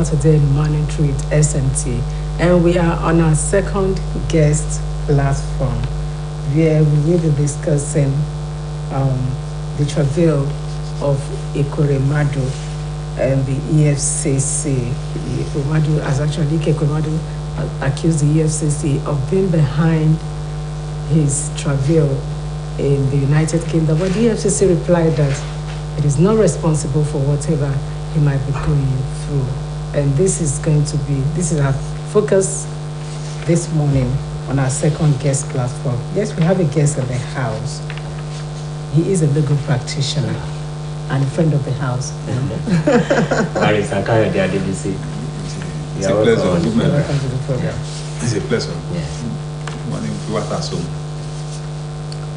Saturday morning through it SMT, and we are on our second guest platform where we will be discussing the travail of Ekuremadu and the EFCC. Ekuremadu has actually accused the EFCC of being behind his travail in the United Kingdom, but the EFCC replied that it is not responsible for whatever he might be going through. And this is our focus this morning on our second guest platform. Yes, we have a guest in the house. He is a legal practitioner and a friend of the house. It's a pleasure. Welcome to the program. It's a pleasure. Yes.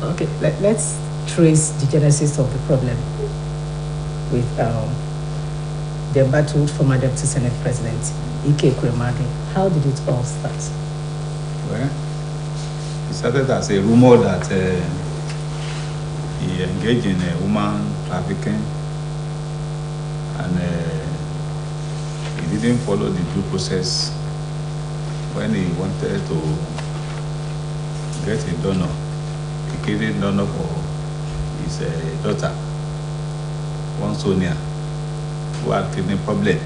Okay, let's trace the genesis of the problem with the embattled former Deputy Senate President, Ekuremadu. How did it all start? Well, it started as a rumor that he engaged in woman trafficking, and he didn't follow the due process when he wanted to get a donor, a kidney donor for his daughter, one Sonia, who had kidney problem.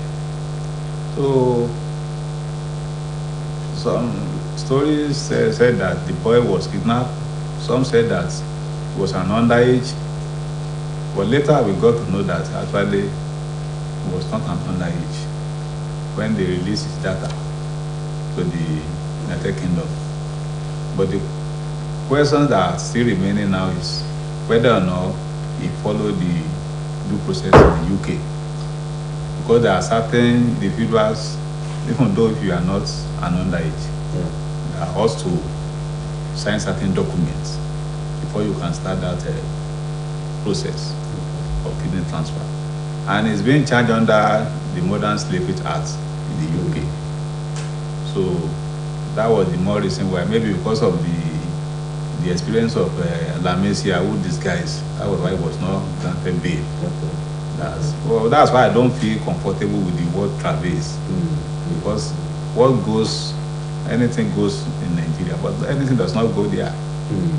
So some stories said that the boy was kidnapped. Some said that he was an underage. But later we got to know that actually he was not an underage when they released his data to the United Kingdom. But the questions that are still remaining now is whether or not he followed the due process in the UK. Because there are certain individuals, even though if you are not an underage, you are asked to sign certain documents before you can start that process of kidney transfer. And it's being charged under the Modern Slavery Act in the UK. So that was the more reason why, maybe because of the experience of Lamesia, who disguised, that was why it was not granted bail. That's why I don't feel comfortable with the word traverse, because anything goes in Nigeria, but anything does not go there.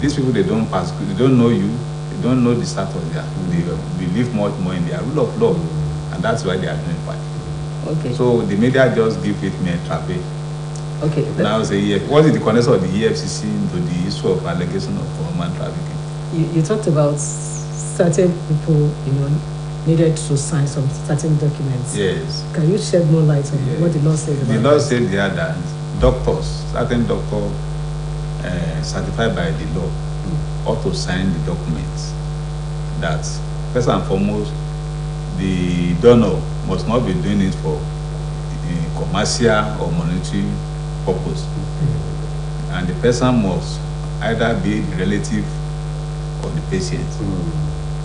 These people, they don't pass, they don't know you, they don't know the status there. They live much more in their rule of law, and that's why they are doing fine. Okay. So the media just give it me a traverse. Okay. Now say, what is the connection of the EFCC into the issue of allegation of human trafficking? You talked about certain people, needed to sign some certain documents. Yes. Can you shed more light on what the law said about the law said there that certain doctors certified by the law ought to sign the documents that, first and foremost, the donor must not be doing it for commercial or monetary purpose. And the person must either be the relative of the patient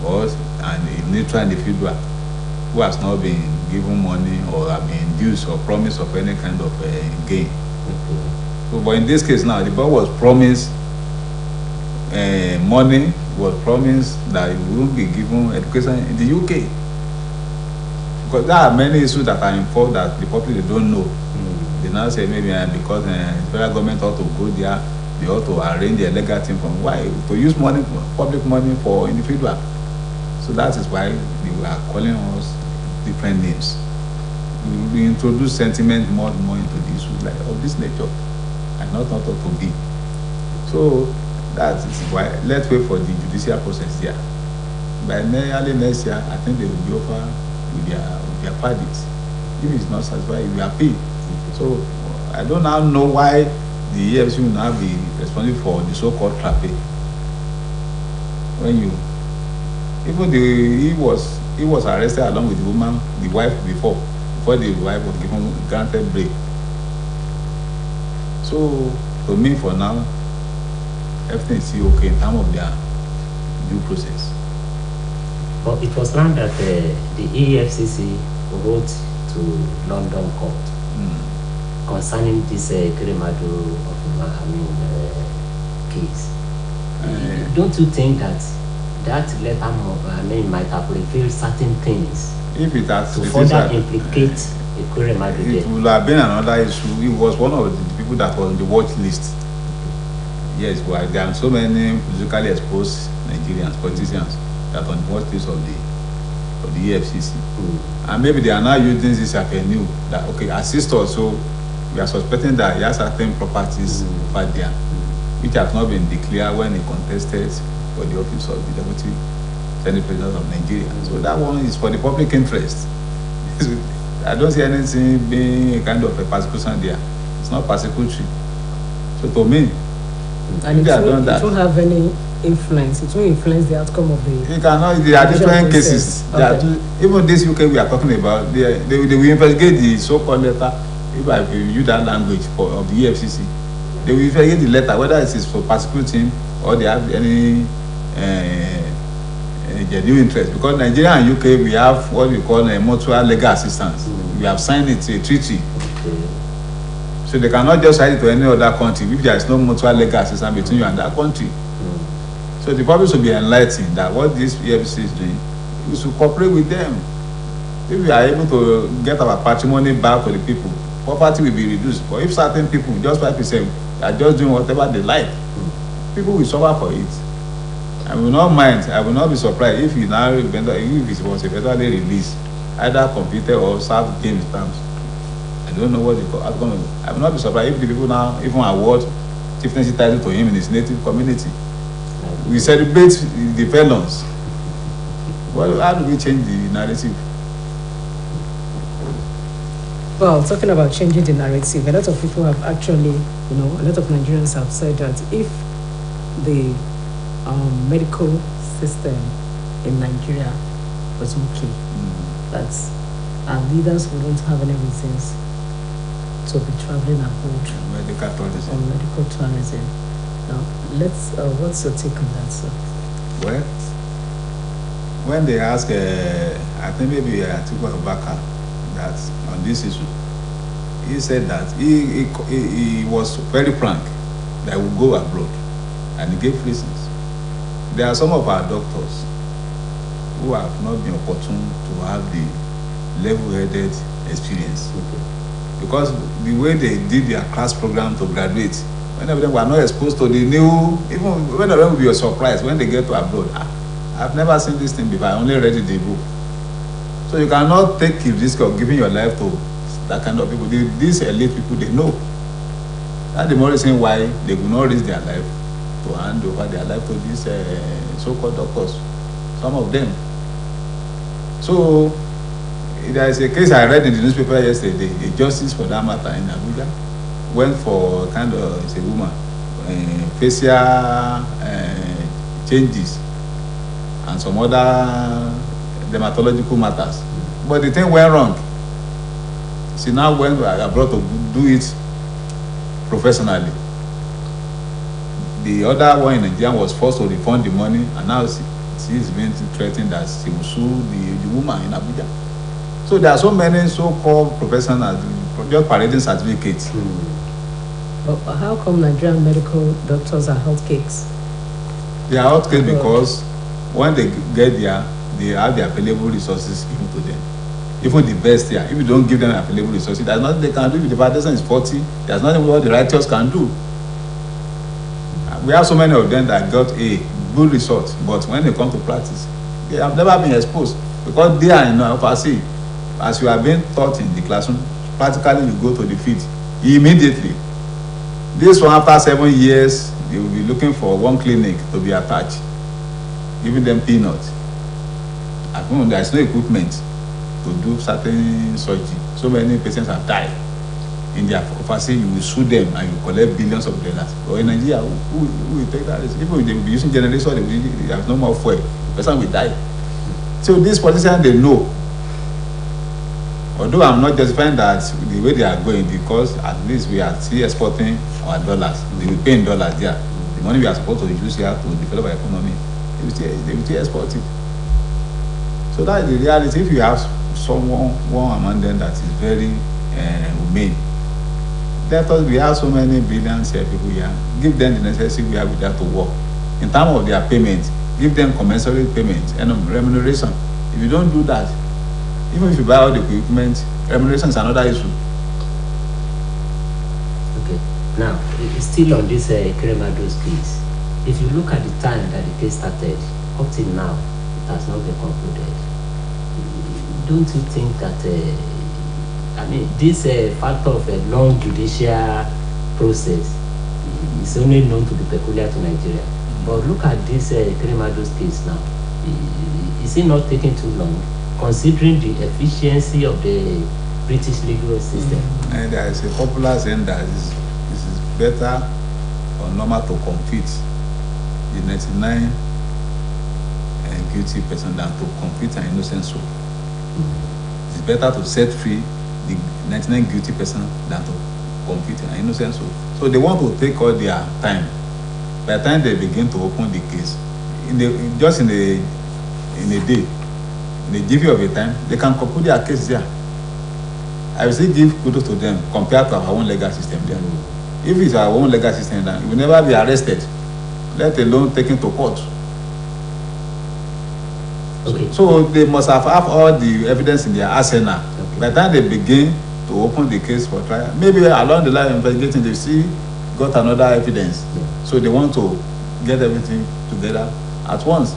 or a neutral individual who has not been given money or have been induced or promised of any kind of gain. So, but in this case now, the boy was promised money, was promised that he will be given education in the UK. Because there are many issues that are involved that the public they don't know. They now say maybe because the federal government ought to go there, they ought to arrange a legal thing from why to use money, public money for individual. So that is why they are calling us different names. We introduce sentiment more and more into the issues like of this nature, and not to be. So that is why let's wait for the judicial process here. By early next year, I think they will be over with their verdict. If it's not satisfied, we appeal. So I don't now know why the EFCC will now be responsible for the so-called traffic. When he was arrested along with the woman, the wife before the wife was given granted break. So to me, for now, everything is still okay in terms of their due process. But it was learned that the EFCC wrote to London court concerning this Ekuremadu case. Don't you think that letter might have revealed certain things if it has to further implicate it would have been another issue. He was one of the people that was on the watch list. Yes, well, there are so many politically exposed Nigerians, politicians, that are on the watch list of the EFCC. And maybe they are now using this avenue that, okay, assist us, so we are suspecting that he has certain properties over there, which have not been declared when he contested for the office of the Deputy Senate President of Nigeria. So that one is for the public interest. I don't see anything being a kind of a persecution there. It's not persecutory. So to me, and it won't have any influence. It won't influence the outcome of the. You cannot. There are different cases. Okay. Even this UK we are talking about, they will investigate the so-called letter. If I use that language of the EFCC, they will investigate the letter whether it is for persecuting or they have any genuine interest. Because Nigeria and UK, we have what we call a mutual legal assistance. We have signed it to a treaty. So they cannot just send it to any other country if there is no mutual legal assistance between you and that country. So the public should be enlightened that what this EFCC is doing, we should cooperate with them. If we are able to get our patrimony back to the people, property will be reduced. But if certain people, just 5%, are just doing whatever they like, people will suffer for it. I will not mind, I will not be surprised if it was eventually released, either completed or served James terms. I don't know what the outcome is. I will not be surprised if the people now even award chieftaincy title to him in his native community. We celebrate the felons. Well, how do we change the narrative? Well, talking about changing the narrative, a lot of people have actually, a lot of Nigerians have said that if the medical system in Nigeria was okay, that our leaders wouldn't have any reasons to be traveling abroad on medical tourism. Now, what's your take on that, sir? Well, when they ask, I think maybe Atiku Abubakar, that on this issue, he said that he was very frank that he would go abroad, and he gave reasons. There are some of our doctors who have not been opportune to have the level-headed experience. Because the way they did their class program to graduate, many of them were not exposed to the new, even many of them will be surprised when they get to abroad. I've never seen this thing before, I only read it in the book. So you cannot take the risk of giving your life to that kind of people. These elite people, they know. That's the more reason why they will not risk their life to hand over their life to these so-called doctors, some of them. So there is a case I read in the newspaper yesterday. A justice for that matter in Abuja went for it's a woman, facial changes and some other dermatological matters. But the thing went wrong. She now went abroad to do it professionally. The other one in Nigeria was forced to refund the money, and now she is being threatened that she will sue the woman in Abuja. So there are so many so-called professionals just parading certificates. But how come Nigerian medical doctors are hot cakes? They are hot cakes because when they get there, they have the available resources given to them. Even the best there, if you don't give them available resources, there's nothing they can do. If the person is 40, there's nothing what the righteous can do. We have so many of them that got a good result, but when they come to practice, they have never been exposed because they are in overseas. As you are being taught in the classroom, practically you go to the field immediately. This one, after 7 years, they will be looking for one clinic to be attached, giving them peanuts. At home, there is no equipment to do certain surgery. So many patients have died. In their overseas, you will sue them and you collect billions of dollars. But in Nigeria, who will take that risk? Even if they will be using generators, they have no more fuel. The person will die. So these politicians, they know. Although I'm not justifying that the way they are going, because at least we are still exporting our dollars. They will pay in dollars there. The money we are supposed to use here to develop our economy, they will still export it. So that is the reality. If you have one among them that is very humane, let us, we have so many brilliant people here, give them the necessary we have with that to work. In terms of their payment, give them commensurate payment and remuneration. If you don't do that, even if you buy all the equipment, Remuneration is another issue. Okay. Now, still on this Kremado's case, if you look at the time that the case started, up till now, it has not been concluded. Don't you think that, this factor of a long judicial process is only known to be peculiar to Nigeria? But look at this Kremado's case now. Is it not taking too long, considering the efficiency of the British legal system? And there is a popular saying that this is better or normal to compete the 99 guilty person than to compete an innocent soul. It's better to set free the 99 guilty person than to compete an innocent soul. So they want to take all their time. By the time they begin to open the case, in a day, in a jiffy of a time, they can conclude their case there. I will still give kudos to them compared to our own legal system there. If it's our own legal system, then we will never be arrested, let alone taken to court. Okay. So they must have all the evidence in their arsenal. Okay. By the time they begin to open the case for trial, maybe along the line of investigating, they see got another evidence. Yeah. So they want to get everything together at once.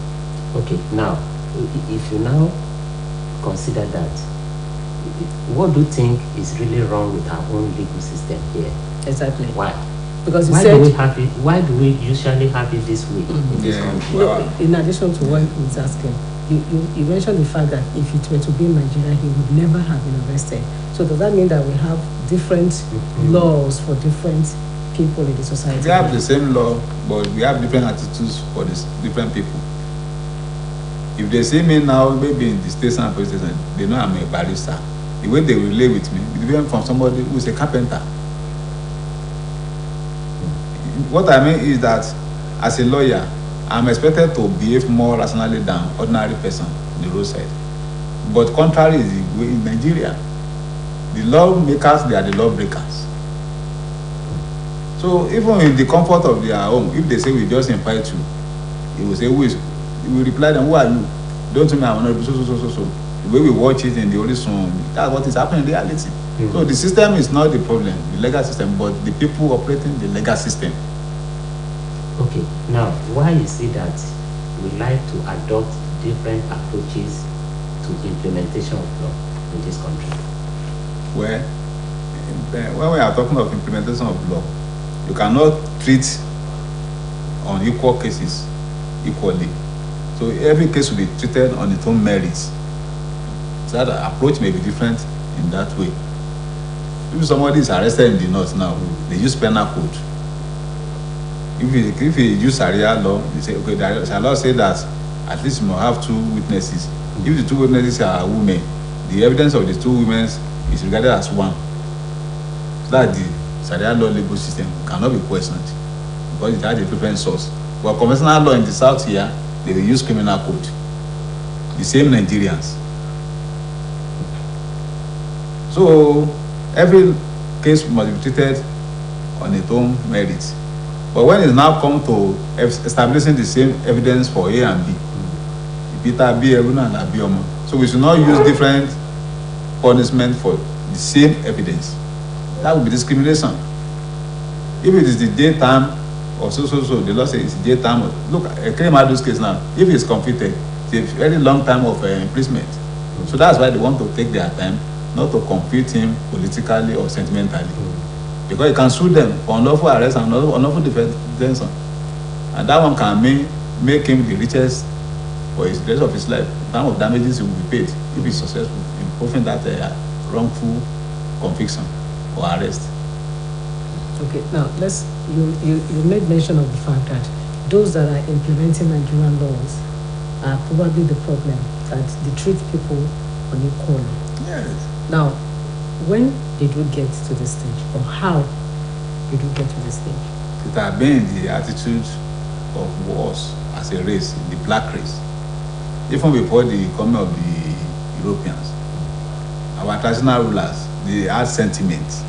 Okay, now, if you now consider that, what do you think is really wrong with our own legal system here? Exactly. Why? Because why do we usually have it this way in this country? Well, in addition to what he's asking, you mentioned the fact that if it were to be in Nigeria, he would never have been arrested. So does that mean that we have different laws for different people in the society? We have the same law, but we have different attitudes for these different people. If they see me now, maybe in the station and police station, they know I'm a barrister. The way they relate with me, it's different from somebody who is a carpenter. What I mean is that as a lawyer, I'm expected to behave more rationally than ordinary person on the roadside. But contrary is the way in Nigeria. The lawmakers, they are the lawbreakers. So even in the comfort of their home, if they say we just invite you, he will say, who is? He will reply them, who are you? Don't tell me I'm not so. The way we watch it in the Holy Song, that's what is happening in reality. Mm-hmm. So the system is not the problem, the legal system, but the people operating the legal system. Okay, now why is it that we like to adopt different approaches to implementation of law in this country? Well, when we are talking of implementation of law, you cannot treat unequal cases equally. So every case will be treated on its own merits. So that approach may be different in that way. If somebody is arrested in the north now, they use penal code. If you use Sharia law, they say, okay, the law say that at least you must have 2 witnesses. If the 2 witnesses are women, the evidence of the 2 women is regarded as one. So that the Sharia law legal system cannot be questioned because it has a different source. But conventional law in the south here, they will use criminal code. The same Nigerians. So every case must be treated on its own merits. But when it now comes to establishing the same evidence for A and B, Peter B, Eruna, and Abioma, so we should not use different punishment for the same evidence. That would be discrimination. If it is the daytime or so, the law says it's daytime. Look, a claim out this case now, if it's convicted, it's a very long time of imprisonment. So that's why they want to take their time, not to compete him politically or sentimentally. Because you can sue them for unlawful arrest and unlawful detention. And that one can make him the richest for the rest of his life. The amount of damages he will be paid if he's successful in proving that wrongful conviction or arrest. Okay, now you made mention of the fact that those that are implementing Nigerian laws are probably the problem, that they treat people unequally. Yes. Now, when did we get to this stage, or how did we get to this stage? It has been the attitude of us as a race, the black race, even before the coming of the Europeans. Our traditional rulers, they had sentiments.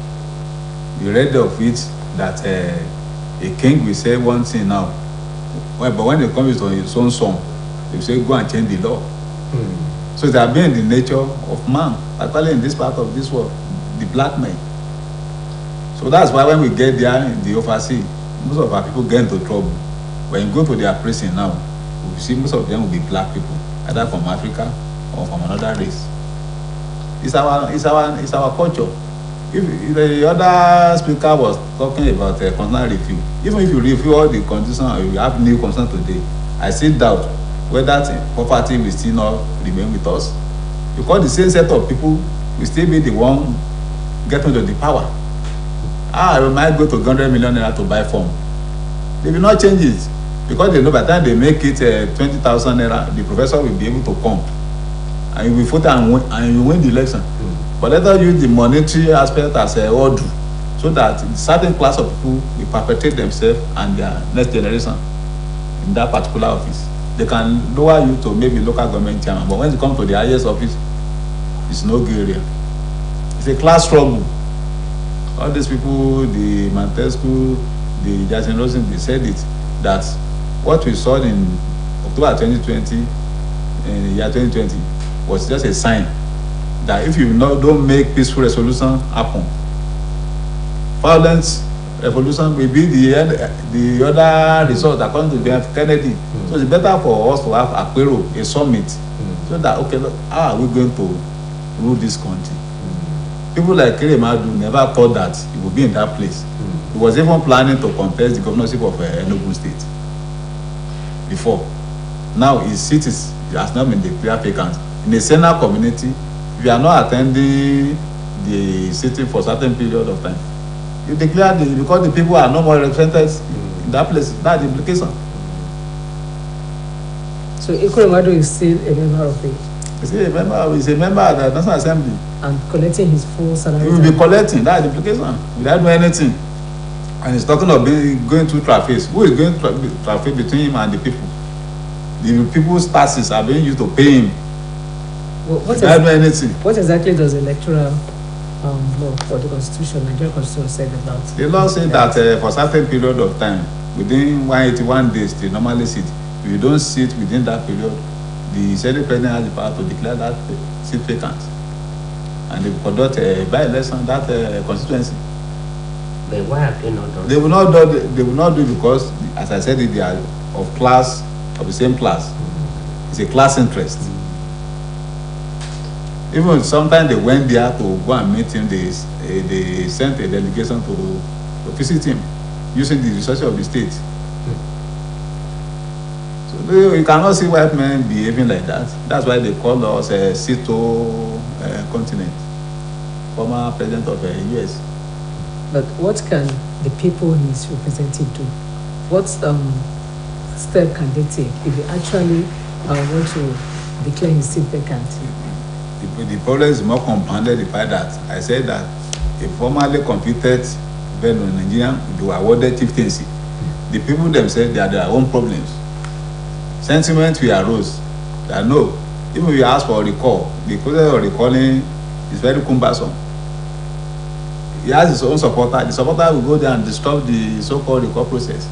You read of it that a king will say one thing now, but when they come to his own son, they will say, go and change the law. So they have been in the nature of man, particularly in this part of this world, the black men. So that's why when we get there in the overseas, most of our people get into trouble. When you go to their prison now, we see most of them will be black people, either from Africa or from another race. It's our culture. If the other speaker was talking about a constitutional review, even if you review all the constitution or you have new constitution today, I still doubt whether that poverty will still not remain with us, because the same set of people will still be the one getting to the power. I might go to 100 million naira to buy form. They will not change it, because they know by the time they make it 20,000 naira, the professor will be able to come and you will vote and you win the election. But let us use the monetary aspect as a order, so that a certain class of people will perpetrate themselves and their next generation in that particular office. They can lower you to maybe local government chairman, but when you come to the highest office, it's no good area. It's a class struggle. All these people, the Montesquieu, the Jackson Rosen, they said it, that what we saw in October 2020, in the year 2020, was just a sign that if you don't make peaceful resolution happen, violent revolution will be the other result according to John F. Kennedy. So it's better for us to have a summit, so that, okay, look, how are we going to rule this country? People like Kiremadu never thought that he would be in that place. He was even planning to contest the governorship of Enugu State before. Now his seat has not been declared vacant. In the Senate community, if you are not attending the sitting for a certain period of time, you declare because the people are no more represented in that place. That's the implication. So Ikuremadu is still a member of the... He's a member of the National Assembly. And collecting his full salary. He will be collecting, that's the implication, without doing anything. And he's talking of going through traffic. Who is going through traffic between him and the people? The people's taxes are being used to pay him. Without doing anything. What exactly does the electoral law for the Constitution, Nigerian Constitution, say about? The law says that for a certain period of time, within 181 days, they normally sit. If you don't sit within that period, the Senate President has the power to declare that seat vacant. And they will conduct by-election that constituency. But why have they not done? They will not do it because, as I said, they are of the same class. It's a class interest. Even sometimes they went there to go and meet him. They sent a delegation to visit him using the resources of the state. So you cannot see white men behaving like that. That's why they call us a Cito continent, former president of the US. But what can the people he's representing do? What step can they take if they actually want to declare his seat vacant? The problem is more compounded by that. I said that a formerly convicted veteran Nigerian, they were awarded chieftaincy. The people themselves, they are their own problems. Sentiment will arose that no, even if you ask for a recall, the process of recalling is very cumbersome. He has his own supporter. The supporter will go there and disrupt the so-called recall process.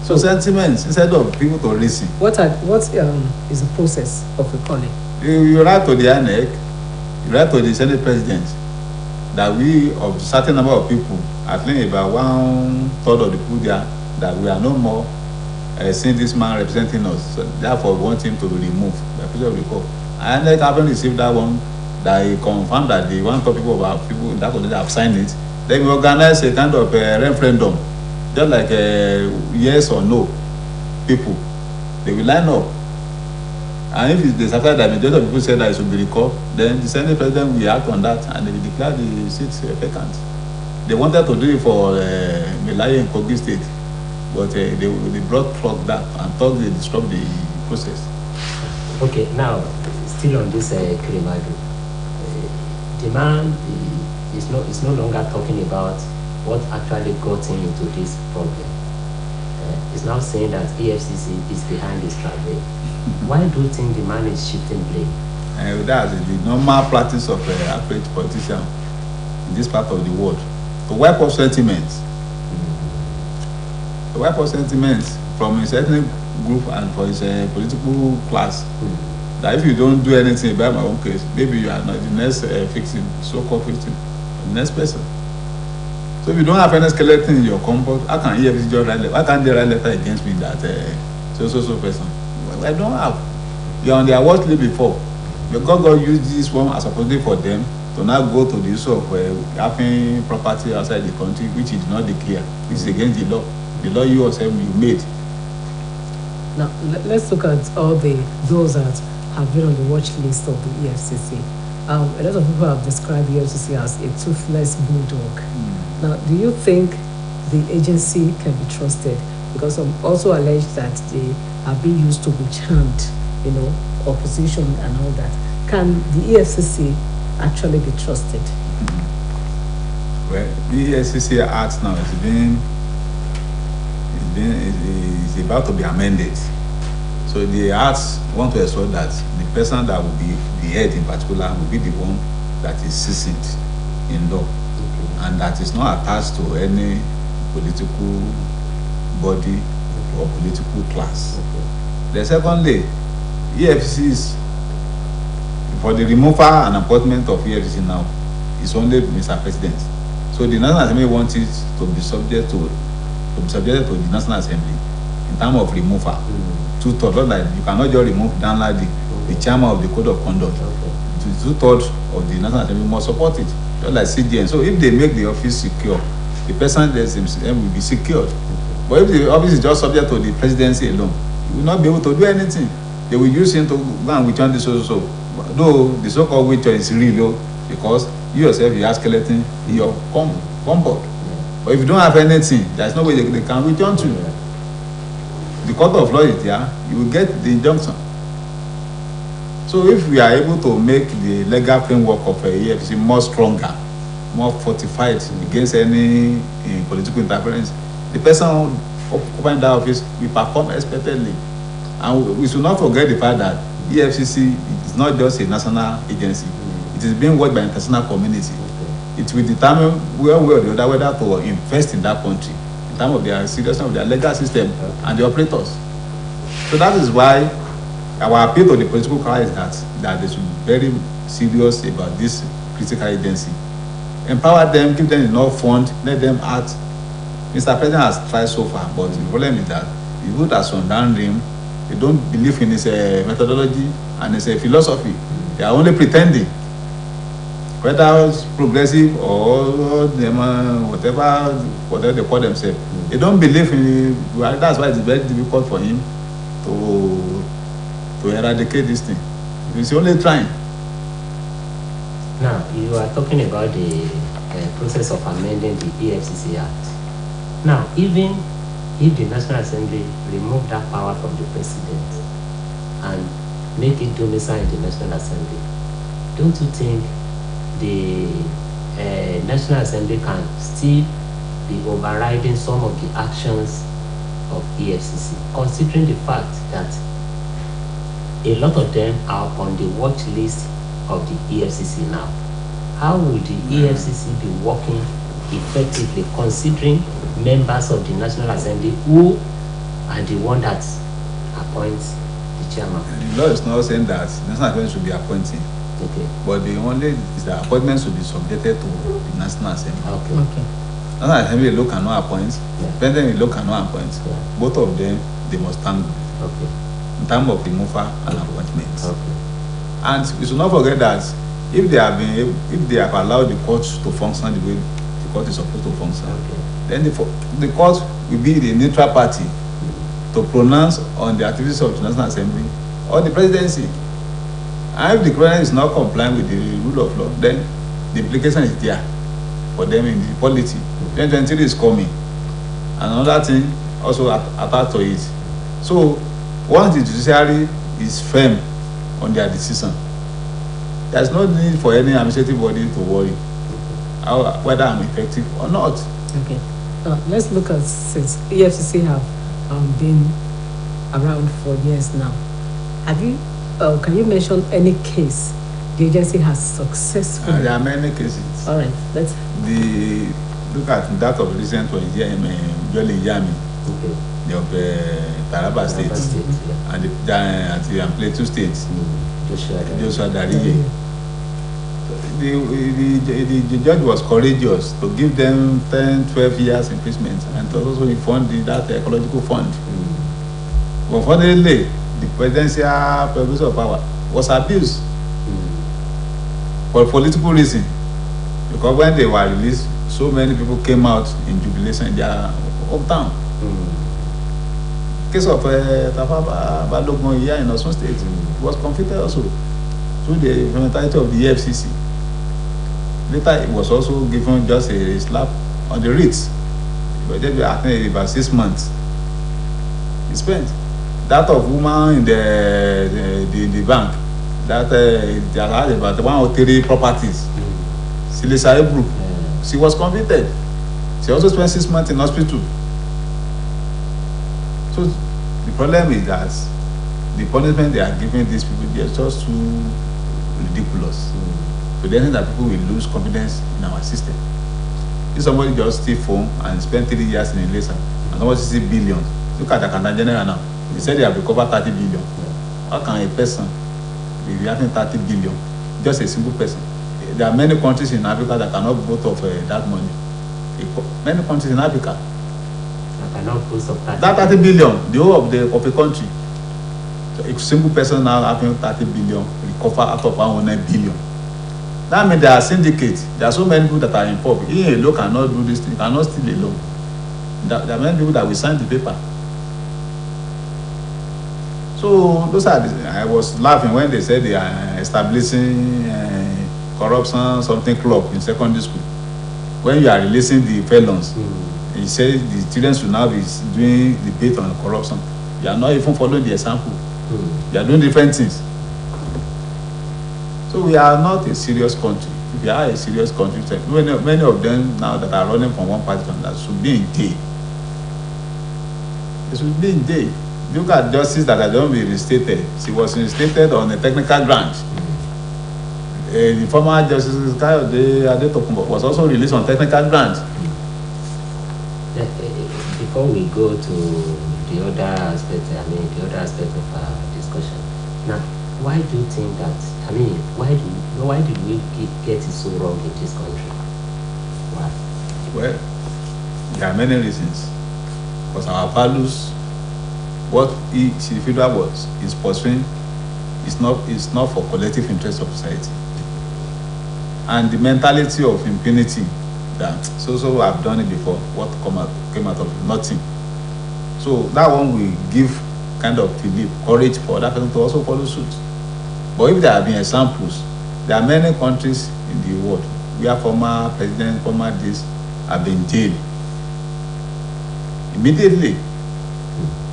So sentiments, instead of people to listen. What is the process of recalling? You write to the INEC, you write to the Senate President that we, of a certain number of people, at least about 1/3 of the people there, that we are no more seeing this man representing us. So therefore, we want him to remove the process of recall. And INEC haven't received that one, that he confirmed that the 1/3 people of our people in that country have signed it. Then we organize a kind of referendum, just like yes or no people. They will line up. And if it's after that majority of people say that it should be recalled, then the Senate President will act on that and they will declare the seats vacant. They wanted to do it for Melaye in Kogi State, but they brought clock that and thought they disrupt the process. Okay, now, still on this Kiremadu, the man is no longer talking about what actually got him into this problem. He's now saying that EFCC is behind this travel. Why do you think the man is shifting blame? That's the normal practice of average politician in this part of the world. To wipe off sentiments. To wipe off sentiments from his ethnic group and for his political class. that if you don't do anything about my own case, maybe you are not the next victim, so-called victim, the next person. So if you don't have any skeleton in your compound, how can EFCC just write letter? How can they write letter against me that so person? Well, I don't have. You are on their watch list before. Because God used this one as opportunity for them to now go to the issue of having property outside the country, which is not declared, which is against the law. The law you yourself you made. Now let's look at all those that have been on the watch list of the EFCC. A lot of people have described the EFCC as a toothless bulldog. Now, do you think the agency can be trusted? Because some also allege that they are being used to withhold, opposition and all that. Can the EFCC actually be trusted? Well, the EFCC Act now is about to be amended. So the Act want to ensure that the person that will be the head in particular will be the one that is seasoned in law, and that is not attached to any political body or political class. The secondly, EFCC is, for the removal and appointment of EFCC now, is only Mr. President. So the National Assembly wants it to be subject to the National Assembly in terms of removal. Two-thirds, like you cannot just remove download the chairman of the Code of Conduct. Two-thirds of the National Assembly must support it, just like CDN. So if they make the office secure, the person that will be secured. But if the office is just subject to the presidency alone, you will not be able to do anything. They will use him to go and withhold the so. Though the so-called withhold is real, because you yourself you have skeleton in your compound. But if you don't have anything, there's no way they can return to you. The court of law is there, you will get the injunction. So if we are able to make the legal framework of EFCC more stronger, more fortified against any political interference, the person occupying that office will perform expectedly. And we should not forget the fact that EFCC is not just a national agency. It is being watched by the international community. It will determine one way or the other whether to invest in that country in terms of their seriousness of their legal system and the operators. So that is why our appeal to the political class is that they should be very serious about this critical agency. Empower them, give them enough fund, let them act. Mr. President has tried so far, but the problem is that the people that surround him, they don't believe in his methodology and his philosophy. They are only pretending. Whether it's progressive or them, whatever they call themselves, they don't believe in it. That's why it's very difficult for him to eradicate this thing. He's only trying. Now, you are talking about the process of amending the EFCC Act. Now, even if the National Assembly remove that power from the President and make it domicile in the National Assembly, don't you think the National Assembly can still be overriding some of the actions of EFCC, considering the fact that a lot of them are on the watch list of the EFCC now? How will the EFCC be working effectively, considering members of the National Assembly who are the one that appoints the chairman? The law is not saying that the National Assembly should be appointing. Okay. But the only is the appointment should be subjected to the National Assembly. Okay. National Assembly law cannot appoint. President law cannot appoint. Yeah. Both of them, they must stand Okay. in terms of removal and appointment. Okay. And we should not forget that if they have allowed the court to function the way the court is supposed to function, Okay. then the court will be the neutral party to pronounce on the activities of the National Assembly or the presidency. And if the president is not complying with the rule of law, then the implication is there for them in the polity. 2023 is coming. And another thing also attached to it. So once the judiciary is firm on their decision, there's no need for any administrative body to worry whether I'm effective or not. Okay. Let's look at, since EFCC have been around for years now, can you mention any case the agency has successfully? There are many cases. All right, let's look at that of recent one, Jolly Yami, Okay. of Taraba State, Yeah. and Plateau State. Joshua Dariye. The judge was courageous to give them 10, 12 years imprisonment, and also he funded that ecological fund. Unfortunately, the presidential provision of power was abused for political reason, because when they were released, so many people came out in jubilation in their hometown. Case of Tafa Balogun here in Osun State was convicted also through the implementation of the EFCC. Later, it was also given just a slap on the wrist. But just I think about 6 months. He spent that of woman in the bank that they had about 1 or 3 properties. Silisa Ebru, she was convicted. She also spent 6 months in hospital. So the problem is that the punishment they are giving these people, they are just too ridiculous. To the extent that people will lose confidence in our system. If somebody just steal phone and spend 3 years in a lesson and somebody see billions, look at the Canada General now. They said they have recovered 30 billion. How can a person be having 30 billion? Just a single person. There are many countries in Africa that cannot vote of that money. Many countries in Africa that cannot boast of that 30 billion, the whole of a country. So a single person now having 30 billion recover out of 109 billion. That means there are syndicates. There are so many people that are involved. He alone cannot do this thing, cannot steal alone. There are many people that will sign the paper. So those are I was laughing when they said they are establishing corruption something club in secondary school. When you are releasing the felons, he said the children should now be doing debate on corruption. You are not even following the example. You are doing different things. So we are not a serious country. If we are a serious country, many of them now that are running from one party to another should be in jail. They should be in jail. Look at justice that has not been reinstated. She was reinstated on a technical ground. The former Justice Kayode Adetokunbo was also released on technical ground. Before we go to the other aspect, the other aspect of our discussion. Now, why do you think that? Why did we get it so wrong in this country? Why? Well, there are many reasons. Because our values, what the federal was is pursuing, is not for collective interest of society. And the mentality of impunity that so I've done it before, what came out of it? Nothing. So that one will give kind of courage for that person to also follow suit. But if there have been examples, there are many countries in the world where former president, former this have been jailed immediately.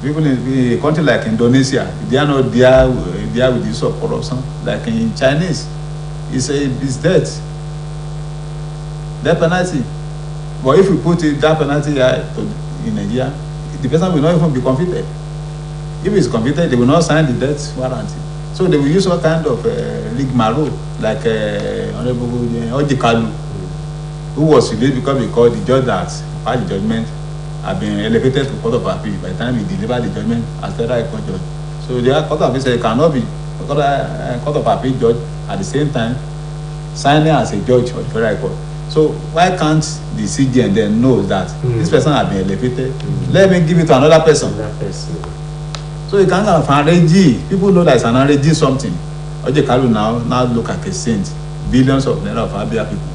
People in a country like Indonesia, they are not there with the use of corruption. Like in Chinese, it's death penalty. But if we put that penalty in Nigeria, the person will not even be convicted. If he's convicted, they will not sign the death warrant. So they will use all kind of rigmarole, like Honorable Ojikalu, who was released because the judge that passed the judgment had been elevated to Court of Appeal by the time he delivered the judgment as federal high court judge. So the Court of Appeal said cannot be Court of Appeal judge at the same time signing as a judge of the federal high court. So why can't the CJN then know that this person has been elevated? Let me give it to another person. So you can't have an RAG. People know that it's an RAG something. Ojekalu now look like a saint. Billions of naira of Abia people.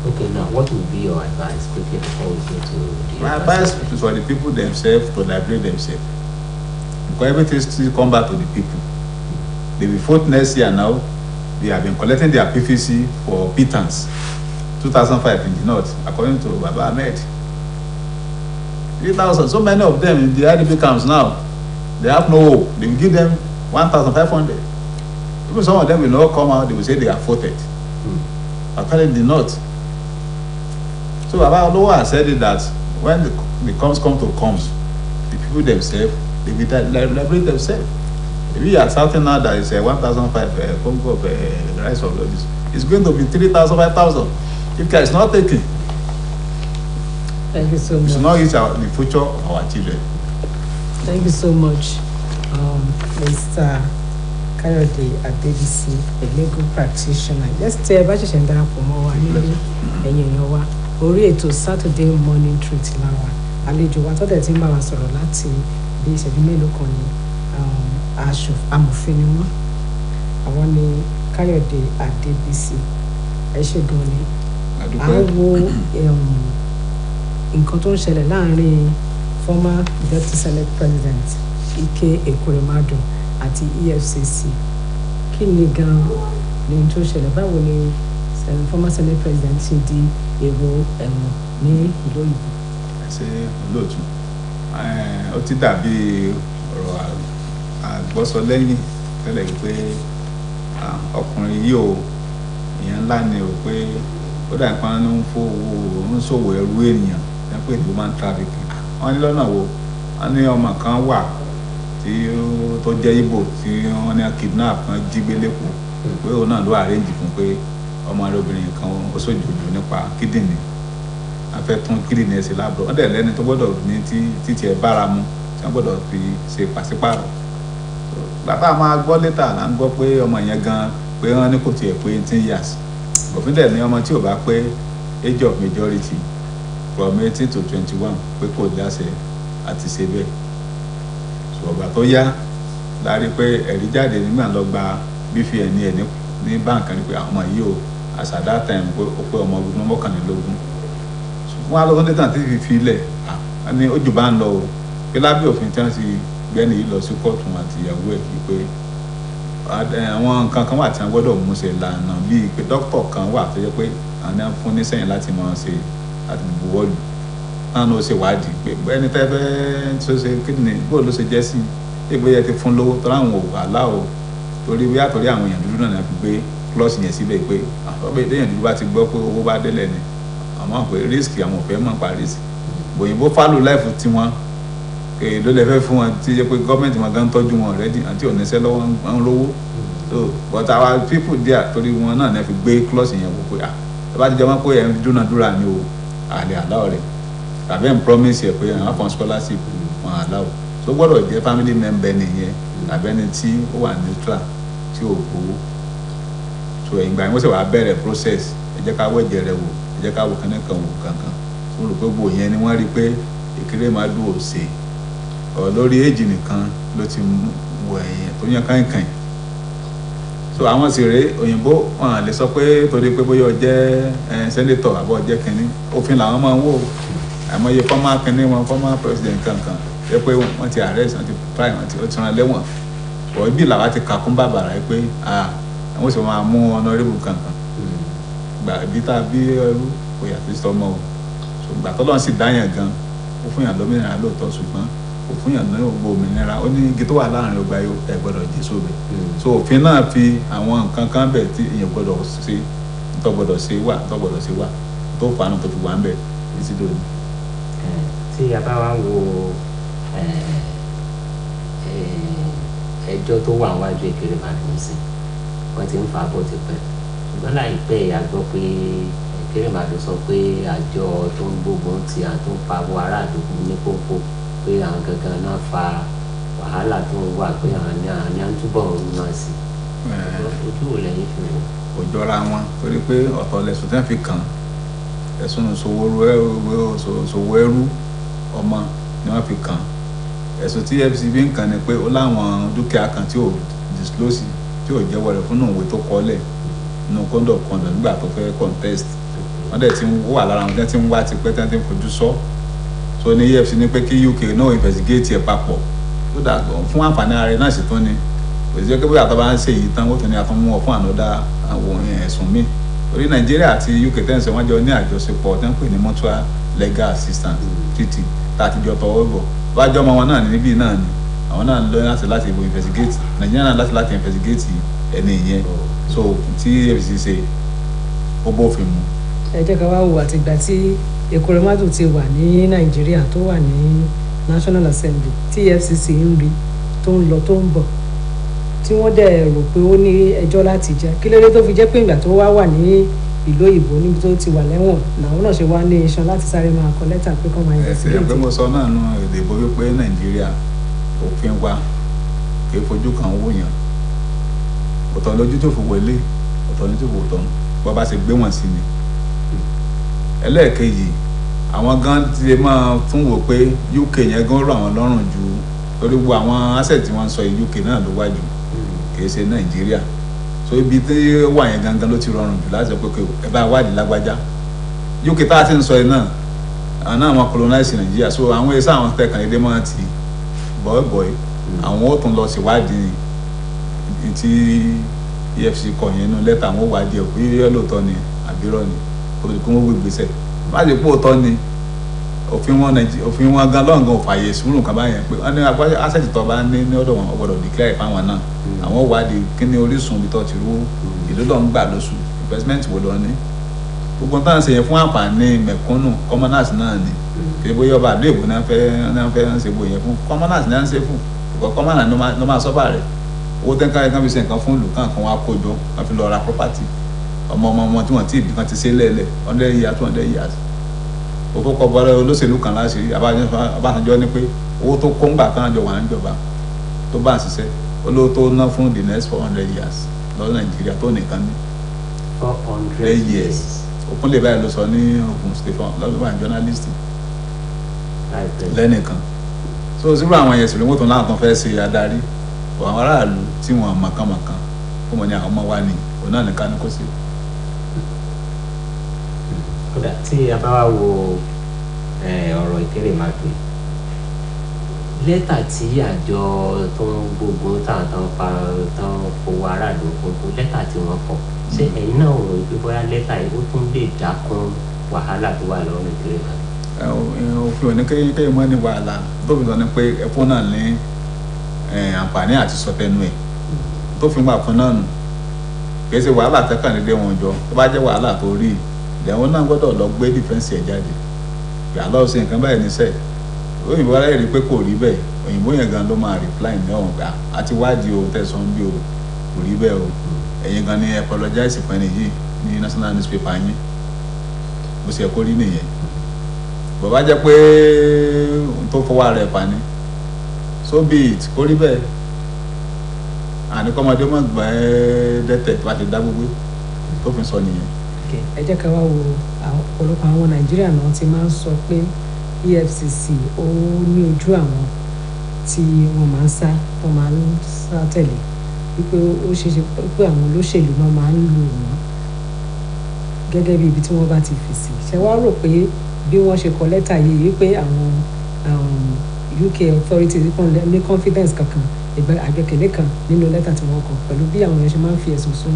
Okay, now what would be your advice quickly before we go to the My advice is for the people themselves to liberate themselves. Because everything still come back to the people. They will vote next year now. They have been collecting their PVC for pittance. 2005 in the north, according to Baba Ahmed. 3,000. So many of them in the IDP camps now, they have no hope. They will give them 1,500. Even some of them will not come out, they will say they are voted. Apparently the north. So Baba Olowo has said it that when the comes come to comes, the people themselves, they will liberate themselves. If we are shouting now that it's a 1,500 Congo of rice of this, it's going to be 3,000, 5,000. If care is not taken, thank you so much. We should not use the future of our children. Thank you so much, Mr. Káyọ̀dé Adébísí, a legal practitioner. Yes, tí ẹ bá ṣẹ̀ṣẹ̀ ń darapọ̀ mọ́ wa nílé ẹ̀yin èèyàn wa orí ètò Saturday morning treat láwa àlejò wa tọ́dẹ̀ tí ń bá wa sọ̀rọ̀ láti bí ìṣẹ́jú mélòó kan ní amòfin ni wọ́n. Àwọn ni Káyọ̀dé Adébísí. Ẹ ṣé gan ni. À ń wo nǹkan tó ń ṣẹlẹ̀ láàrin former deputy senate president Ike Ekweremadu àti EFCC. Kí ni gan ni tó ṣẹlẹ̀? Báwo ni former senate president ṣe di èrò ẹ̀wọ̀n ní ìlú òyìnbó? Ṣé olóòtú ó ti dàbí ọ̀rọ̀ àgbọ́sọ lẹ́yìn tẹ́lẹ̀ pé ọkùnrin yìí ò èèyàn ńlá ni ò pé ó dà nípa ń ṣòwò ẹrú ènìyàn pé human trafficking. Wọ́n ní lọ́nà wo wọ́n ní ọmọ kan wà tó jẹ́ Ìgbò tí wọ́n ní kidnap kan jí gbé lẹ́kọ̀ọ́ pé òun náà ló arrange fún pé ọmọ rẹ̀ obìnrin kan ó ṣòjòjò nípa kídìnì a fẹ́ tún kídìnì ẹ̀ sí láàbọ̀ wọ́n dẹ̀ lẹ́ni tó gbọ́dọ̀ ní títí ẹ̀ bára mu tí wọ́n gbọ́dọ̀ fi ṣe pàṣípààrọ̀. Bàbá máa gbọ́ létà là ń gbọ́ pé ọmọ yẹn gan pé wọ́n ní kò tiẹ̀ pé 18 years òfin dẹ̀ ní ọmọ tí ò bá pé age of majority from 18 to 21 pé kò dáṣẹ àti ṣe bẹ́ẹ̀. Ṣùgbọ́n tó yá lárí pé ẹ̀rí jáde nígbà lọ gba BVN ẹ̀ ní báǹkì ni pé àwọn ọmọ yìí ò as at that time pé ó pé ọmọ ọdún mọ́kànlélógún. Wọ́n á lọ́dún dẹ́tà tí fi ilẹ̀ ní ojú bá ń lọ o pé lábẹ́ òfin tí wọ́n ti gbẹ́ni yìí lọ sí kóòtù àti ìyàwó ẹ̀ yìí pé àwọn nǹkan kan wà tí wọ́n gbọ́dọ̀ mú ṣe lànà bíi pé dókítà kan wà tó yẹ pé àwọn fún nísẹ̀yìn láti máa ṣe láti buwọ́lù náà ló ṣe wádìí pé ẹni tẹ́ fẹ́ tó ṣe kídìní bóòlù ló ṣe jẹ́ sí ìgbéyẹ ti fún lówó tó láwọn ò aláwọ̀ torí bí àtọ̀rí àwọn èèyàn dúdú náà fi gbé klọ́ọ̀sì yẹn síbẹ̀ pé àtọ́bẹ̀ èèyàn dúdú bá ti gbọ́ pé owó bá délẹ̀ ni àmọ́ pé rísìkì àwọn òfẹ́ mọ̀ pa rísìkì òyìnbó fálù láìfù tiwọn ló lè fẹ́ fún wọn tí jẹ́ pé gọ́ọ̀mẹ̀ntì wọn gan tọ́jú wọn rẹ́dí àti òníṣẹ́ lọ́wọ́ ń rówó so but our people there torí wọn náà ní fi gbé klọ́ọ̀sì yẹn wò pé ẹ bá ti jẹ́ wọn pé ẹ̀ ń dúnadúrà ni o àlè àláwọ̀ rẹ̀ tàbí ẹ̀ ń promise ẹ̀ pé àwọn fún scholarship wọn àláwọ̀ so gbọ́dọ̀ jẹ́ family member nìyẹn tàbí ẹni tí ó wà neutral tí ò gbowó so ìgbà yẹn wọ́n sì wá bẹ̀rẹ̀ process ẹ jẹ́ ká wẹ̀jẹ̀ rẹ̀ wò ẹ jẹ́ ká wò kán nìkan wò kankan so rò pé gbò yẹn ni wọ́n rí pé Ekweremadu ò ṣe lórí èjì nìkan ló ti wọ ẹ̀yìn tó yàn káìkàìn so àwọn sì rèé òyìnbó wọn lè sọ pé torí pé bóyá ó jẹ́ sẹ́nétọ̀ àbọ̀ jẹ́ kínní òfin làwọn máa ń wò àìmọye former kínní wọn former president kankan ẹ pé wọ́n ti arrest wọ́n ti try wọ́n ti rán lẹ́wọ̀n bọ̀ ibi làwa ti kà kún bàbàrà pé àwọn sì máa mú honorable kankan gbà bí tá a bí ẹrú kò yàtọ̀ sí ọmọ o so gbà tọ́lọ́ sì dáyàn gan ó fún yàn lómìnira lóòótọ́ ṣùgbọ́n òfin yàn náà gbogbo òmìnira ó ní igi tó wà láàrin ọgbà yóò ẹ gbọ́dọ̀ jẹ sóbẹ so òfin náà fi àwọn nǹkan kan bẹ tí èèyàn gbọ́dọ̀ ṣe tó gbọ́dọ̀ ṣe wà tó fanu tó fi wà ń bẹ títí lónìí. tí a bá wá wo ẹjọ́ tó wà wájú Ekweremadu sí wọ́n ti ń fà á bọ̀ ti pẹ́ ṣùgbọ́n láìpẹ́ a gbọ́ pé Ekweremadu sọ pé àjọ tó ń gbógun ti àtúnpá aráàlú ní kókó pé àwọn gangan náà fa wàhálà tó ń wà pé àwọn ní à ń túbọ̀ ń náà sí ojú ò lẹ́yìn fi wò. kò jọra wọn torí pé ọ̀tọ̀ lẹ̀sùn tí wọ́n fi kàn ẹ̀sùn ṣòwò ẹrú ọmọ ni wọ́n fi kàn ẹ̀sùn tí FCB ń kàn ni pé ó láwọn dúkìá kan tí ò disclose tí ò jẹ́wọ́ rẹ̀ fún òwe tó kọ́lẹ̀ nínú kóńdọ̀ kọ́ńdọ̀ nígbà tó fẹ́ contest wọ́n dẹ̀ ti ń wà lára wọn tí wọ́n ti ń wá tipẹ́ tí wọ́n ti ń fojú sọ so ní EFCC ní pé kí UK náà investigate ẹ̀ papọ̀ tó dà fún àǹfààní ara rẹ̀ náà sì tún ni kò sí pé bóyá àtọ́ bá ń ṣe èyí tán ó tún ní àtúnmú ọ fún ànọ́dá àwọn ẹ̀sùn míì orí Nàìjíríà àti UK tẹ́ǹsì wọ́n jọ ní àjọṣepọ̀ tó ń pè ní mutual legal assistance treaty tá a ti jọ tọwọ́ bọ̀ wájọ́ ọmọ wọn náà níbí náà ni àwọn náà lọ láti investigate Nàìjíríà náà láti investigate ẹni ìyẹn so tí EFCC ṣe ó bófin mu. ẹ jẹ́ ká wá wo àtìgbà tí Ekweremadu ti wà ní Nàìjíríà tó wà ní National Assembly tí EFCC ń rí tó ń lọ tó ń bọ̀ tí wọ́n dẹ̀ rò pé ó ní ẹjọ́ láti jẹ́ kí lóde tó fi jẹ́ pé ìgbà tó wà ní ìlú òyìnbó níbi tó ti wà lẹ́wọ̀n làwọn náà ṣe wá ní iṣan láti sáré máa kọ lẹ́tà pé kọ́ máa investigate. ẹ̀sìn pé mo sọ náà nù èdè ìbò wípé Nàìjíríà òfin wa kì í fojú kan wòyàn ọ̀tọ̀ lójú tó fi wọlé ọ̀tọ̀ lójú tó fi wọ̀tọ̀ bọ́ bá ṣe gbé wọn sí ni. ẹlẹ́ẹ̀kejì àwọn gan ti máa tún wò pé UK yẹn gan rọ̀ àwọn lọ́rùn ju torí gbogbo àwọn asset tí wọ́n ń sọ yìí UK náà ló wájú kì í ṣe Nàìjíríà so ibi tí wà yẹn gangan ló ti rọrùn jù láti sọ pé ẹ bá wádìí lágbájá UK tá a ti ń sọ yìí náà àwọn náà wọn colonize Nàìjíríà so àwọn ẹ̀sán àwọn tẹ̀kàn lédè máa ti bọ̀ọ̀bọ̀ọ̀ àwọn ó tún lọ síwádìí tí EFCC kọ yẹn nínú lẹ́tà àwọn ó wádìí ẹ̀ pé yẹ́ lóòótọ́ ni àbírọ̀ ni kó wọ́n gbé gbèsè má lè pò tọ́ ni òfin wọn gan lọ́ngàn ò fààyè sùúrù kan báyẹn pé wọ́n ní agbájá asset tó bá ní ọ̀dọ̀ wọn gbọ́dọ̀ declare fáwọn náà àwọn wádìí kí ni orísun ibi tó ti rú ìlú lọ́n gbà lóṣù investment wo lọ ní gbogbo táwọn ṣe yẹn fún àǹfààní mẹ̀kúnnù commoners náà ni kí bóyá ọba àdó èbó náà fẹ́ ń ṣe bó yẹn fún commoners náà ń ṣe fún ìkọ̀ commoners ló máa sọ́fà rẹ̀ owó tẹ́ńkà yẹn kan fi ṣe nǹkan fún ìlú kankan wọn á kó jọ wọn fi lọ ra property ọmọ tí wọ́n ti ìbí kan ti ṣe lẹ́lẹ̀ 100 years 200 years òfò kọ bọ́lá olóṣèlú kan láṣìírí Ọbásanjọ́ ní pé owó tó kó ń gbà kan jọ wà ń jọba tó bá ń ṣiṣẹ́ olówó tó ná fún the next 400 years lọ́wọ́ Nàìjíríà tó nìkan ní 400 years òkun lè báyìí ló sọ ní Ogun Stephen lọ́dún wà ní journalist lẹ́nìkan so zero àwọn yẹn sì lówó tó náà tó fẹ́ ṣe adarí àwọn aráàlú tí wọ́n mọ̀kànmọ̀kàn kó mọ̀ ní àwọn ọmọ wa ní òun náà nìkan ní kó sí. kódà tí a bá wá wo ọ̀rọ̀ Ìkérèmàdò lẹ́tà tí àjọ tó ń gbógun táwọn tán fowó aráàlú gbogbo lẹ́tà tí wọ́n kọ ṣé ẹ̀yin náà rò pé bóyá lẹ́tà yìí ó tún lè dákún wàhálà tó wà lọ́rùn Ìkérèmàdò. òfin òní kéyìn mọ́ ní wàhálà tó fi sọ ni pé ẹ̀fọ́ náà ní àǹfààní àti sọtẹ́nu ẹ̀ tó fi wà fún náà nù kì í ṣe wàhálà tẹ́kàn dédé wọn jọ tó bá jẹ́ wàhálà tó rí ìdẹ̀wọ̀n náà gbọ́dọ̀ lọ gbé dìfẹ́ǹsì ẹ̀ jáde ìyá lọ́wọ́ sí nǹkan báyìí níṣẹ́ òyìnbó aráyè rí pé kò rí bẹ́ẹ̀ òyìnbó yẹn gan ló máa reply ní ọ̀hún gbà àti wádìí o tẹ̀sán bí o kò rí bẹ́ẹ̀ o ẹ̀yin gan ni apologize fún ẹni yìí ní national newspaper yín bó ṣe kó rí nìyẹn bàbá jẹ́ pé tó fọwọ́ rẹ̀ pa ni so be it kó rí bẹ́ẹ̀ àní kọ́mọdé mọ̀ gbà ẹ́ dẹ́tẹ̀ tó bá ti dá gbogbo tó fi sọ nìyẹn. ẹ jẹ́ ká wá wo ọ̀pọ̀lọpọ̀ àwọn Nàìjíríà náà ti máa ń sọ pé EFCC ó ní ojú àwọn tí wọ́n máa ń sá wọ́n máa ń sá tẹ̀lé wípé ó ṣeéṣe pé àwọn olóṣèlú náà máa ń lò wọ́n gẹ́gẹ́ bí ibi tí wọ́n bá ti fi sí ṣe wá rò pé bí wọ́n ṣe kọ lẹ́tà yìí wípé àwọn UK authorities ní confidence kankan àgbẹ̀kẹ̀lé kan nínú lẹ́tà tí wọ́n kọ pẹ̀lú bí àwọn èèyàn ṣe máa ń fi ẹ̀sùn sùn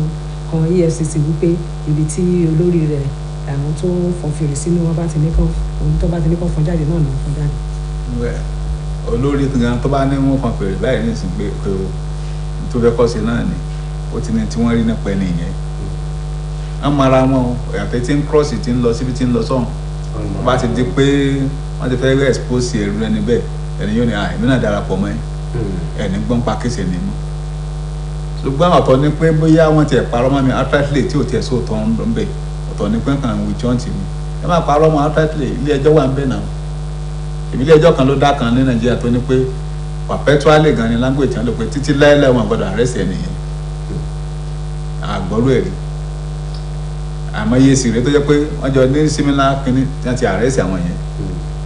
kan EFCC wípé ibi tí olórí rẹ̀ àwọn tó fọn fèrè sínú wọn bá ti ní kàn ohun tó bá ti ní kàn fọn jáde náà náà fọn jáde. olórí gan tó bá ní wọn fọn fèrè láì ní ìsìn pé o tó fẹ́ kọ́ sí náà ni ó ti ní tí wọ́n rí nípa ẹni yẹn wọ́n mara wọn ìyàtọ̀ tí ń cross tí ń lọ síbi tí ń lọ sọ́hùn bá ti di pé wọ́n ti fẹ́ expose ẹ̀rú ẹni bẹ́ẹ̀ ẹni yóò ní èmi náà darapọ̀ mọ́ ẹni gbọ́n pa kéṣe ni mọ́ ṣùgbọ́n ọ̀tọ̀ ni pé bóyá wọ́n ti ẹ̀ parọ́ mọ́ mi outrightly tí ò tiẹ̀ sóòótọ́ ń bẹ̀ ọ̀tọ̀ ni pé kàn wí jọ́ǹtì mi ẹ máa parọ́ mọ́ outrightly ilé ẹjọ́ wà ń bẹ̀ náà ìbí ilé ẹjọ́ kan ló dá kan ní Nàìjíríà tó ní pé perpetually gan ni language yẹn ló pé títí láéláé wọn gbọ́dọ̀ arrest ẹni yẹn àgbọ̀rú ẹ̀rí àmọ́ iye sì rẹ tó jẹ́ pé wọ́n jọ ní similar kínní tí wọ́n ti arrest àwọn yẹn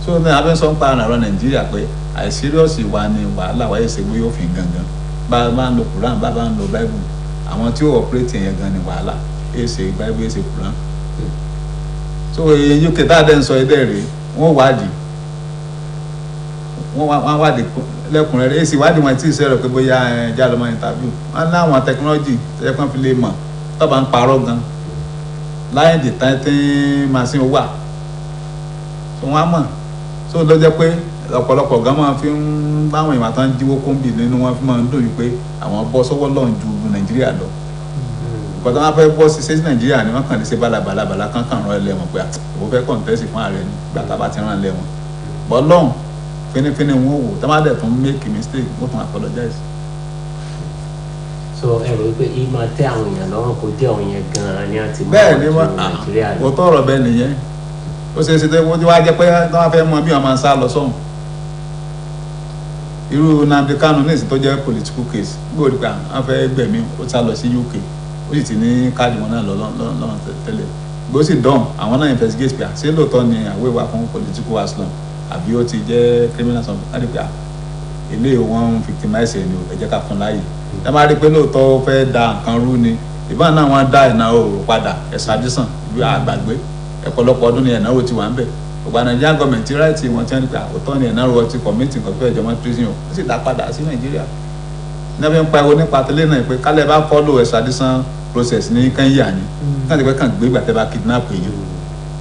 so ní abẹ́sọ̀ ń pa àrà Nàìjíríà pé àìsíríọ̀sì wa ni wàhálà wáyé ṣe gbé òfin gangan bá a máa ń lo Quran bá a máa ń lo Bible àwọn tí ó operate yẹn gan ni wàhálà èsè Bible èsè Quran so UK tá a dẹ́ ń sọ ẹdẹ rèé wọ́n wádìí lẹ́kùnrẹ́rẹ́ èsì ìwádìí wọn tí ì sẹ́rọ̀ pé bóyá ẹja ló máa interview wọn ní àwọn technology tẹ́lẹ̀ kan fi lè mọ̀ tó bá ń parọ́ gan láyé the typing machine wà so wọ́n á mọ̀ so ló jẹ́ pé ọ̀pọ̀lọpọ̀ gan máa fi ń báwọn ìwà tán jíwó kóńbì nínú wọn fi máa ń dùn wípé àwọn bọ́ sọ́wọ́ lọ́n ju Nàìjíríà lọ ìkọ́ tó máa fẹ́ bọ́ sí Nàìjíríà ni wọ́n kàn lè ṣe bálabàlà kankan rán ẹlẹ́wọ̀n pé òun fẹ́ kọ̀ǹtẹ́sì fún ààrẹ ni gbàtà bá ti rán ẹlẹ́wọ̀n bọ́ lọ́hùn fínífíní wọn wò tó máa dẹ̀ tún make mistake wọ́n tún apologize. so ẹ rò wípé ìmọ̀ tẹ àwọn èèyàn lọ́rùn kó dé àwọn yẹn gan-an ní àti bẹ́ẹ̀ ni wọ́n tó ọ̀rọ̀ bẹ́ẹ̀ nìyẹn ó ṣe é ṣe tó wọ́n jẹ́ pé wọ́n fẹ́ mọ bí wọ́n máa ń sá lọ sọ́hùn irú Nnamdi Kanu ní ìsìn tó jẹ́ political case gbọ́dọ̀ pé àwọn fẹ́ gbẹ̀mí ó sá lọ sí UK ó sì ti ní káàdì wọn náà lọ́wọ́ tẹ́lẹ̀ bó sì dán àwọn náà investigate pé ṣé lóòótọ́ ni àwẹ̀ wà fún political asylum àbí ó ti jẹ́ criminal asylum láti pé ilé wọn victimize ẹni ò jẹ́ ká fún láàyè ẹ máa rí pé lóòótọ́ ó fẹ́ da nǹkan rú ni ìbáà náà wọ́n dá ìnáwó padà ẹ̀sán àdísàn ìlú àgbàgbé ẹ̀pọ̀lọpọ̀ ọdún ni ìnáwó ti wà ń bẹ̀ ọgbà Nàìjíríà gọọmenti ráìtì wọn ti ń pè àwòtọ́ ni ìnáwó ti kọ̀mítì nǹkan fẹ́ẹ́ jọmọ́ prison ó sì dá padà sí Nàìjíríà ní wọ́n fi ń pariwo nípa tẹ́lẹ̀ náà pé kálẹ̀ bá follow ẹ̀sán àdísàn process ní Kenya ni káàdì pé kàn gbé gbàtẹ́ bá kidnap èèyàn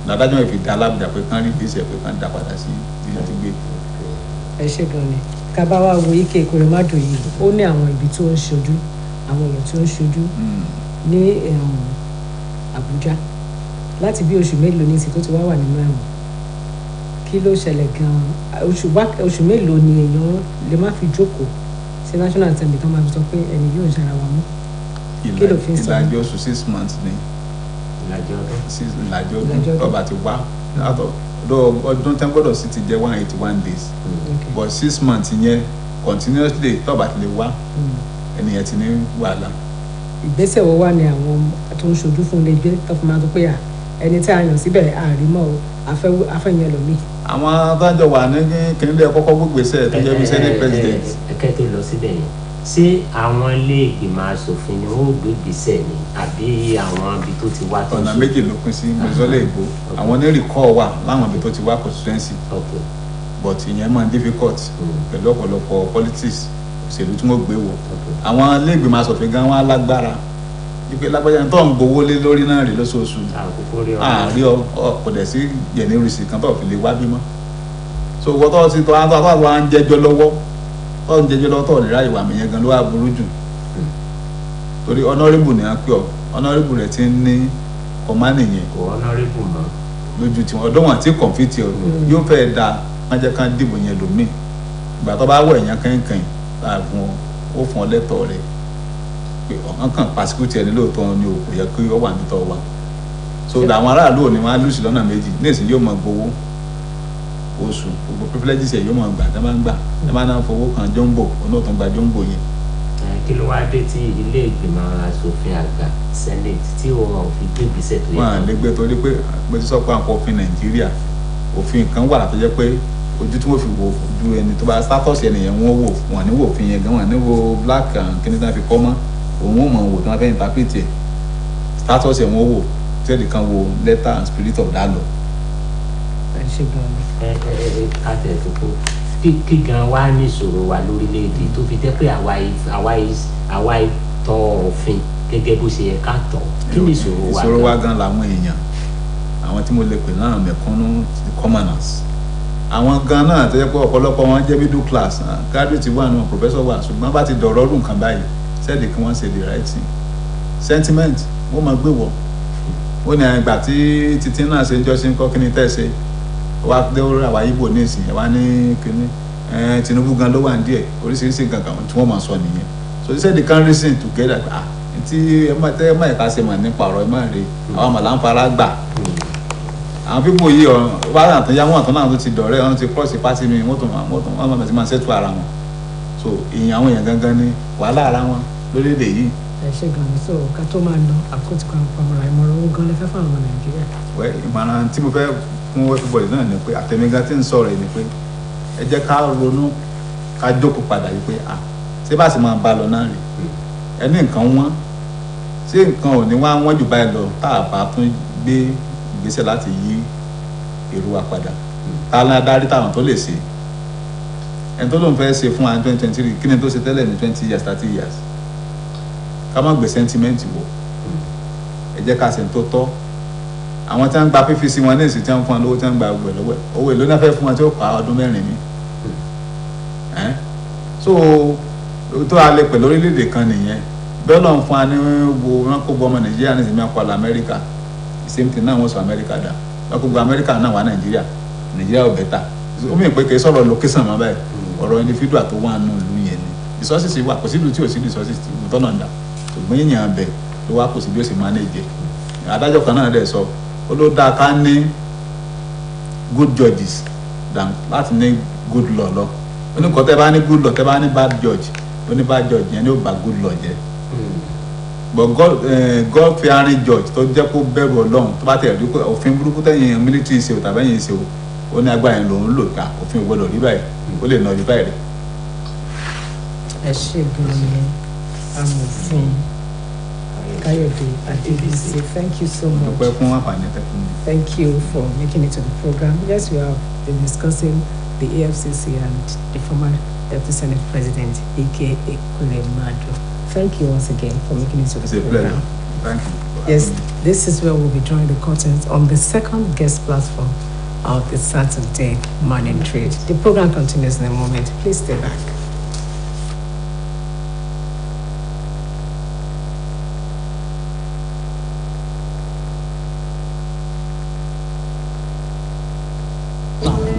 làdájọ́ ìfi dá alábìdá pé kán rí bíṣẹ̀ pé kán dá padà sí ìdílé ti gbé. ẹ ṣe gan ni kábà wá wo Ike Ekweremadu yìí ó ní àwọn ibi tó ń ṣojú àwọn èèyàn tó ń ṣojú ní Àbújá láti bí oṣù mélòó ní ìsìn tó ti wá wà nínú ẹ̀wọ̀n kí ló ṣẹlẹ̀ gan-an oṣù mélòó ni èèyàn lè má fi jókòó sí National Assembly tó máa fi sọ pé ẹni yóò ṣara wa mú kí ló fi ń sọ. ìlàjì oṣù 6 months ni ìlàjì ọdún tọ́ba ti wá ọdún tẹ́ gbọ́dọ̀ sí ti jẹ́ 181 days but 6 months yẹn continuously tọ́ba ti lè wá ẹnìyẹn ti ní wàhálà. ìgbésẹ̀ wo wá ni àwọn tó ń ṣojú fún ilé gbé tó fi máa tó pé ẹni tí a yàn síbẹ̀ àrímọ́ o afẹ́yẹn lòmí. àwọn adájọ́ wà ní kìnìún kọ́kọ́ gbégbèsè tó jẹ́ bí senate president. ẹ̀kẹ́ tó lọ síbẹ̀ yẹn ṣé àwọn ilé ìgbìmọ̀ asòfin ni ó gbé ìgbésẹ̀ ni àbí àwọn ibi tó ti wá tó ń ṣe. ọ̀nà méjì ló pín sí mọ́sọ́lẹ̀ ìbò àwọn onírìkọ́ wà láwọn ibi tó ti wá constituency but ìyẹn máa difficult pẹ̀lú ọ̀pọ̀lọpọ̀ politics òṣèlú tí wọ́n gbé wọ̀ àwọn ilé ìgbìmọ̀ asòfin gan wọn alágbára ìpè lágbájá tó ń gbowó lé lórí náà rí lóṣooṣù àárí kò dẹ̀ sí yẹnìrìsì kan tó fi lè wá bímọ so wọ́n tó ti tọ́ àwọn à ń jẹ́jọ́ lọ́wọ́ tó ń jẹ́jọ́ lọ́wọ́ tó lè ráyè wà mí yẹn gan ló wà burú jù torí honourable ni a pè ọ́ honourable rẹ̀ ti ń ní ọmọ nìyẹn kò honourable mọ́ lójú tí ọdún wọn àti kọ̀ǹfìtì yóò fẹ́ da wọ́n jẹ́ kán dìbò yẹn lómìn ìgbà tó bá wọ̀ ẹ̀yàn kẹ́ńkẹ́ń láàfin ó fún ọ lẹ́tọ̀ọ́ rẹ̀ pé ọ̀hún kan pàṣípùtì ẹni lóòótọ́ ni kò yẹ kí ó wà nítọ́ wa so làwọn aráàlú ò ní wọn á lùsì lọ́nà méjì ní èsì yóò máa gbowó oṣù gbogbo privileges ẹ̀ yóò máa gbà tẹ́ máa ń gbà tẹ́ máa náà fowó kan jọ́ǹbò onóòtú gba jọ́ǹbò yẹn. kí ló wá dé tí ilé ìgbìmọ̀ asòfin àgbà senate tí wọn ò fi gbé ìgbésẹ̀ tó yẹ. wọn à lè gbé torí pé mo ti sọ pé àwọn òfin Nàìjíríà òfin kan wà tó jẹ́ pé ojú tí wọ́n fi wò ju ẹni tó bá status ẹnìyẹn wọ́n wò wọ́n ní wò òfin yẹn gan wọ́n ní wo black kíní tí wọ́n fi kọ́ mọ́ òun ò mọ̀ wò tí wọ́n fẹ́ interpret ẹ̀ status ẹ̀ wọ́n wò tí ẹ̀dì kan wo letter and spirit of that law. ẹ ṣe gan ni. ká tẹ̀ tó kó kí gan wá ní ìṣòro wa lórílẹ̀‐èdè tó fi jẹ́ pé àwa ìtọ́ òfin gẹ́gẹ́ bó ṣe yẹ ká tọ̀ kí ni ìṣòro wa. ìṣòro wa gan làwọn èèyàn àwọn tí mo lè pè náà mẹ̀kúnnù commoners àwọn gan náà tó yẹ pé ọ̀pọ̀lọpọ̀ wọn jẹ́ middle class graduate wà nù professor wà ṣùgbọ́n bá ti dọ̀rọ̀ ọdún kan báyìí sẹ́ẹ̀dì kí wọ́n ṣe the right thing sentiment wọ́n máa gbé wọ̀ ó ní àgbà tí títí náà ṣe ń jọ sí ń kọ́ kí ni tẹ́ ṣe wá dé orí àwa Ìgbò ní ìsìn wá ní kíní Tinubu gan ló wà ní díẹ̀ oríṣiríṣi nǹkan kan tí wọ́n máa sọ nìyẹn so they said they can reason together tí ẹ má ẹ̀ka ṣe mà nípa ọ̀rọ̀ ẹ má rè àwọn àmàlà ń fara gbà àwọn pípò yìí wàhálà àtúnyá wọn àtúnyá náà tó ti dọ̀rẹ́ wọn ti cross party mi wọ́n máa ti máa ṣètò ara wọn so ìyẹn àwọn èèyàn gangan ní wàhálà ara wọn lórílẹ̀ yìí. ẹ ṣe gan ni so ká tó máa lọ àkótí kan pamọ́ra ìmọ̀ràn owó gan lè fẹ́ fún àwọn Nàìjíríà. wẹ́ ìmọ̀ràn tí mo fẹ́ fún everybody náà ni pé àtẹ̀mígá tí ń sọ̀rọ̀ yìí ni pé ẹ jẹ́ ká ronú ká jókòó padà yìí pé ṣé bá sì máa bá lọ náà rè ẹni nǹkan wọ́n ṣé nǹkan ò ní wọ́n jù báyìí lọ tá a bá tún gbé ìgbésẹ̀ láti yí èrò wa padà tá a ní adarí táwọn tó lè ṣe ẹni tó lóun fẹ́ ṣe fún wa ní 2023 kí ni tó ṣe tẹ́lẹ̀ ní 20 years 30 years ká má gbé sentiment wò ẹ jẹ́ ká ṣe tó tọ́ àwọn tí wọ́n gba PVC wọn ní ìsìn tí wọ́n fún wọn lówó tí wọ́n gba gbẹ̀ lọ́wọ́ owó èlò náà fẹ́ fún wọn tí ó pa ọdún mẹ́rin mi so tó a lè pè lórílẹ̀‐èdè kan nìyẹn bẹ́ẹ̀ lọ́n fún wa ní wo wọn kó bọ́ ọmọ Nàìjíríà ní ìsinmi akọ́lá Amẹ́ríkà same thing náà wọ́n sọ Amẹ́ríkà dà wọ́n kó gba Amẹ́ríkà náà wà Nàìjíríà ò bẹ́tà ó mìíràn pé kì í sọ̀rọ̀ location mọ́ báyìí ọ̀rọ̀ individual tó wà nù ìlú yẹn ni resources wà kò sí ìlú tí ò sí resources tọ́nà ń dà ṣùgbọ́n èèyàn bẹ̀ ló wá kò sí bí ó sì manage adájọ́ kan náà dẹ̀ sọ ó ló dáa ká ní good judges than láti ní good law lọ ó ní kọ́ tẹ́ bá ní good law tẹ́ bá ní bad judge ó ní bad judge yẹn ní ó bà good law jẹ́ but God fearing judge tó jẹ́ kó bẹ̀rù Ọlọ́run tó bá tẹ̀ rí òfin burúkú tẹ̀yìn military ṣe o tàbí ẹ̀yìn ṣe o ó ní agbára yẹn lòún lò ká òfin gbọdọ̀ rí báyìí ó lè nà rí báyìí rẹ̀. ẹ ṣe gan ni amòfin Káyọ̀dé Adébísí, thank you so much. ọpẹ́ fún àǹfààní tẹ́ fún mi. Thank you for making it to the program. Yes, we have been discussing the AFCC and the former Deputy Senate President, aka Kule Madu. Thank you once again for making it to the It's a program. pleasure. Thank you. Yes, this is where we'll be drawing the curtains on the second guest platform of the Saturday morning trade. The program continues in a moment. Please stay back.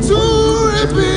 To repeat.